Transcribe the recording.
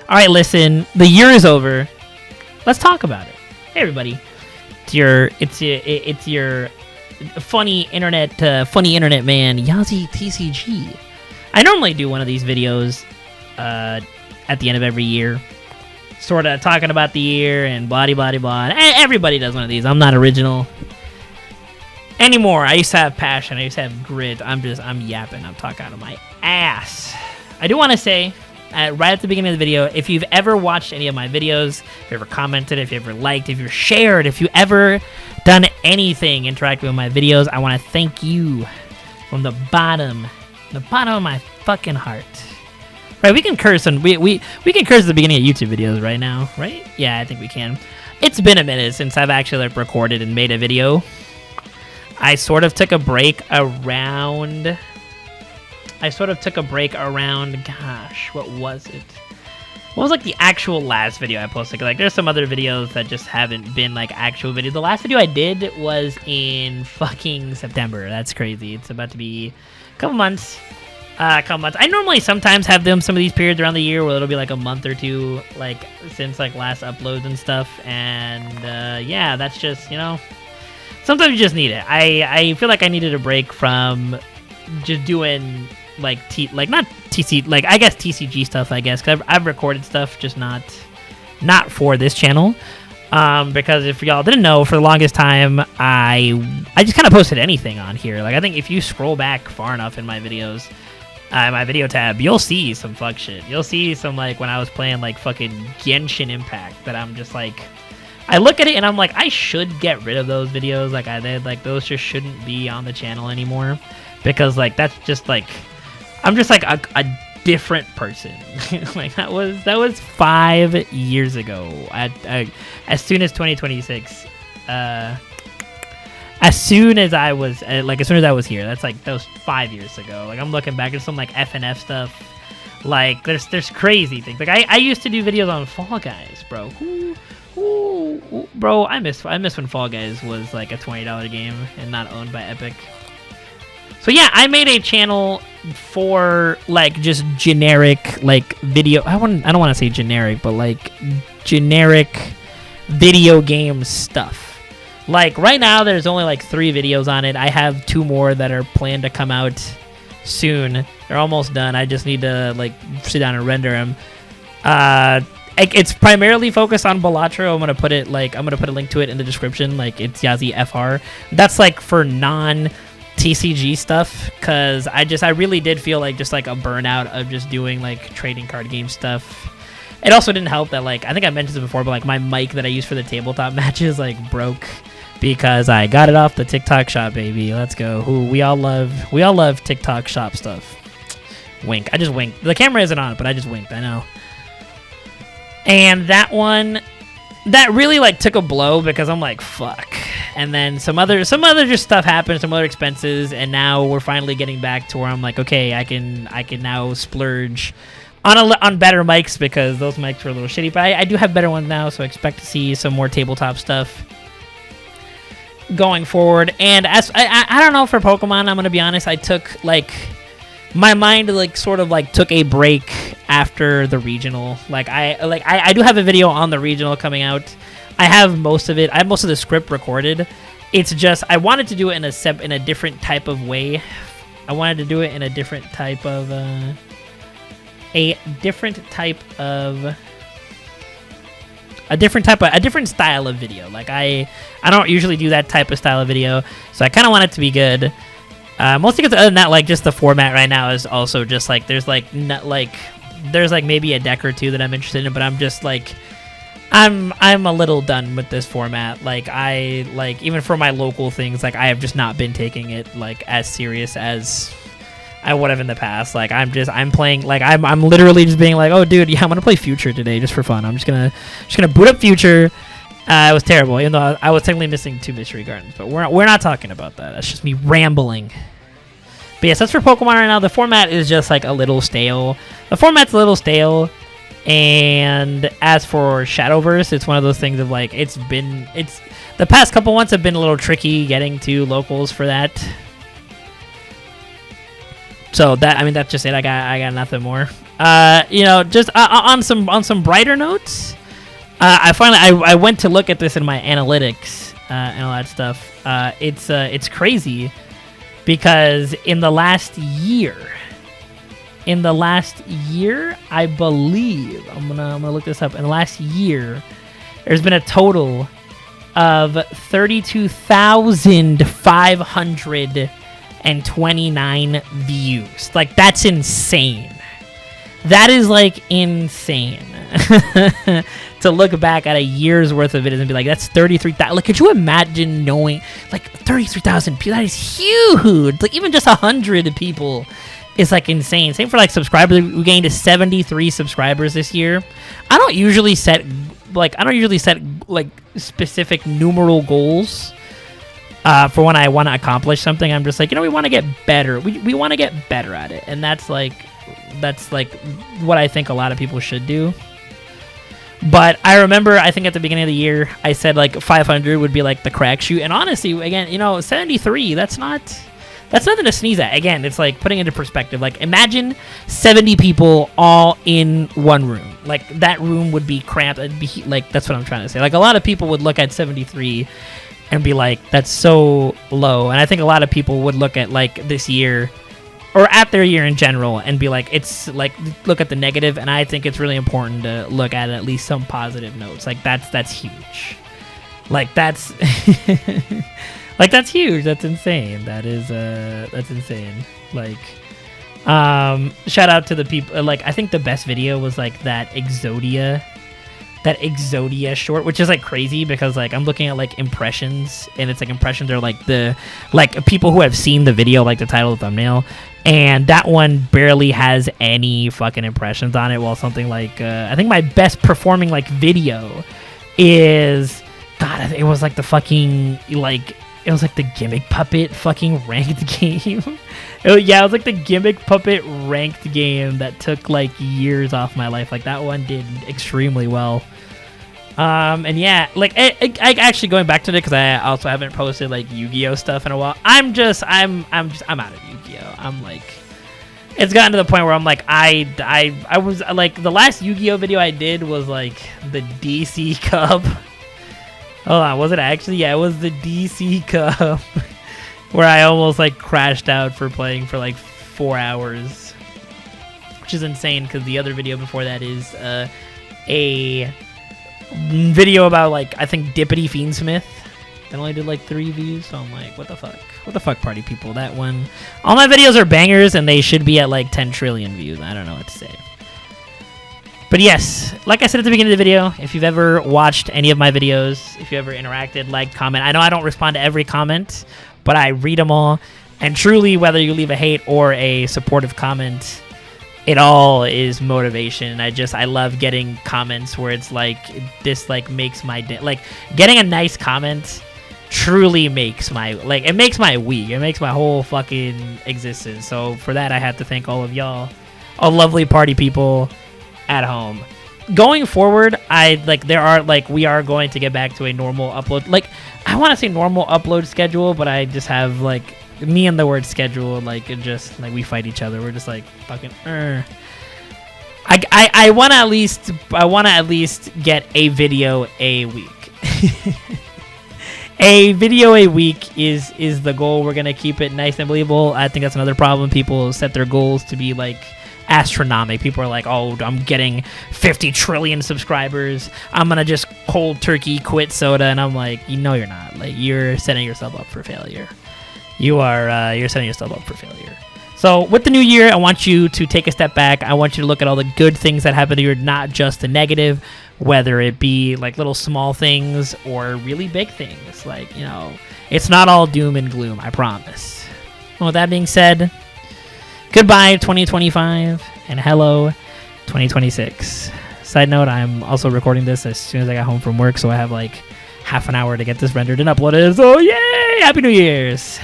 All right, listen. The year is over. Let's talk about it. Hey, everybody. It's your funny internet man, YaziTCG. I normally do one of these videos at the end of every year, sort of talking about the year and blah blah blah. Everybody does one of these. I'm not original anymore. I used to have passion. I used to have grit. I'm yapping. I'm talking out of my ass. I do want to say, right at the beginning of the video, if you've ever watched any of my videos, if you ever commented, if you ever liked, if you shared, if you ever done anything interacting with my videos, I want to thank you from the bottom of my fucking heart. Right, we can curse and we can curse at the beginning of YouTube videos right now, right? Yeah, I think we can. It's been a minute since I've actually recorded and made a video. I sort of took a break around. Gosh, what was it? What was like the actual last video I posted? Like, there's some other videos that just haven't been like actual videos. The last video I did was in fucking September. That's crazy. It's about to be a couple months. I normally sometimes have some of these periods around the year where it'll be like a month or two, like since like last uploads and stuff. And yeah, that's just, you know, sometimes you just need it. I feel like I needed a break from just doing like not TCG stuff, I guess, because I've recorded stuff, just not for this channel. Because if y'all didn't know, for the longest time, I just kind of posted anything on here. Like, I think if you scroll back far enough in my videos, my video tab, you'll see some fuck shit. You'll see some, like, when I was playing, like, fucking Genshin Impact, that I'm just, like, I look at it and I'm like, I should get rid of those videos. Like, those just shouldn't be on the channel anymore. Because, like, that's just, like, I'm just, like, a different person. Like, that was 5 years ago. As soon as 2026, as soon as I was here, that was 5 years ago. Like, I'm looking back at some like FNF stuff. Like, there's crazy things. Like, I used to do videos on Fall Guys, bro. Bro, I miss when Fall Guys was like a $20 game and not owned by Epic. So yeah, I made a channel for like just generic like video. I don't want to say generic, but like generic video game stuff. Like right now, there's only like 3 videos on it. I have 2 more that are planned to come out soon. They're almost done. I just need to like sit down and render them. It's primarily focused on Balatro. I'm gonna put a link to it in the description. Like, it's YaziFrfr. That's like for non-TCG stuff, because I really did feel like just like a burnout of just doing like trading card game stuff. It also didn't help that, like, I think I mentioned this before, but like my mic that I use for the tabletop matches like broke because I got it off the TikTok shop, baby. Let's go. We all love TikTok shop stuff. Wink. I just winked. The camera isn't on, but I just winked. I know. And that one, that really like took a blow because I'm like, fuck. And then some other just stuff happened, some other expenses, and now we're finally getting back to where I'm like, okay, I can now splurge on better mics, because those mics were a little shitty. But I do have better ones now, so I expect to see some more tabletop stuff going forward. And as I don't know, for Pokemon, I'm gonna be honest, I took like my mind like sort of like took a break after the regional. I do have a video on the regional coming out. I have most of it. I have most of the script recorded. It's just I wanted to do it in a different type of way. I wanted to do it in a different type of a different style of video. Like I don't usually do that type of style of video, so I kind of want it to be good. Mostly because other than that, like, just the format right now is also just like there's maybe a deck or 2 that I'm interested in, but I'm just like I'm a little done with this format. Like, even for my local things, like, I have just not been taking it like as serious as I would have in the past. Like, I'm playing, like, I'm literally just being like, oh dude, yeah, I'm gonna play Future today just for fun. I'm just gonna boot up Future. It was terrible, even though I was technically missing 2 Mystery Gardens, but we're not talking about that. That's just me rambling. But yes, that's for Pokemon right now. The format is just like a little stale. The format's a little stale. And as for Shadowverse, it's one of those things of like, the past couple months have been a little tricky getting to locals for that. So that's just it. I got nothing more. You know, just on some brighter notes, I went to look at this in my analytics and all that stuff. It's crazy because in the last year, I believe I'm gonna look this up. In the last year, there's been a total of 32,529 views. Like, that's insane. That is like insane to look back at a year's worth of videos and be like, that's 33,000. Like, could you imagine knowing like 33,000 people? That is huge. Like, even just 100 people is like insane. Same for like subscribers. We gained 73 subscribers this year. I don't usually set like specific numeral goals for when I want to accomplish something. I'm just like, you know, we want to get better. We want to get better at it, and that's like what I think a lot of people should do. But I remember, I think at the beginning of the year, I said like 500 would be like the crack shoot, and honestly, again, you know, 73. That's nothing to sneeze at. Again, it's like putting it into perspective. Like, imagine 70 people all in one room. Like, that room would be cramped. It'd be like, that's what I'm trying to say. Like, a lot of people would look at 73 and be like, that's so low. And I think a lot of people would look at like this year or at their year in general and be like, it's like, look at the negative. And I think it's really important to look at least some positive notes. Like, that's huge. Like, that's like, that's huge. That's insane. That's insane. Like, shout out to the people. Like, I think the best video was like that Exodia short, which is like crazy because like I'm looking at like impressions, and it's like impressions are like the people who have seen the video, like the title, the thumbnail, and that one barely has any fucking impressions on it. While something like I think my best performing like video is, God, it was like the fucking like. It was like the Gimmick Puppet fucking ranked game. Yeah, it was like the Gimmick Puppet ranked game that took like years off my life. Like, that one did extremely well. And yeah, like I actually going back to it because I also haven't posted like Yu-Gi-Oh stuff in a while. I'm out of Yu-Gi-Oh. I'm like, it's gotten to the point where I'm like, I was like, the last Yu-Gi-Oh video I did was like the DC Cup. Hold on, was it actually? Yeah, it was the DC Cup where I almost like crashed out for playing for like 4 hours, which is insane because the other video before that is a video about like, I think, Dippity Fiendsmith that only did like 3 views. So I'm like, what the fuck, party people? That one, all my videos are bangers and they should be at like 10 trillion views. I don't know what to say. But yes, like I said at the beginning of the video, if you've ever watched any of my videos, if you ever interacted, liked, comment, I know I don't respond to every comment, but I read them all. And truly, whether you leave a hate or a supportive comment, it all is motivation. I love getting comments where it's like, this like makes my day. Like, getting a nice comment truly makes my, like, it makes my week. It makes my whole fucking existence. So for that, I have to thank all of y'all, all lovely party people at home. Going forward, we are going to get back to a normal upload. Like, I want to say normal upload schedule, but I just have like, me and the word schedule, like, it just like we fight each other. We're just like fucking. I want to at least get a video a week. A video a week is the goal. We're gonna keep it nice and believable. I think that's another problem. People set their goals to be like astronomical. People are like, oh, I'm getting 50 trillion subscribers, I'm gonna just cold turkey quit soda. And I'm like, you know, you're not. Like, you're setting yourself up for failure. You're setting yourself up for failure. So with the new year, I want you to take a step back. I want you to look at all the good things that happen to you, not just the negative, whether it be like little small things or really big things. Like, you know, it's not all doom and gloom, I promise. Well, with that being said, goodbye 2025 and hello 2026. Side note, I'm also recording this as soon as I got home from work, so I have like half an hour to get this rendered and uploaded. So yay! Happy New Year's!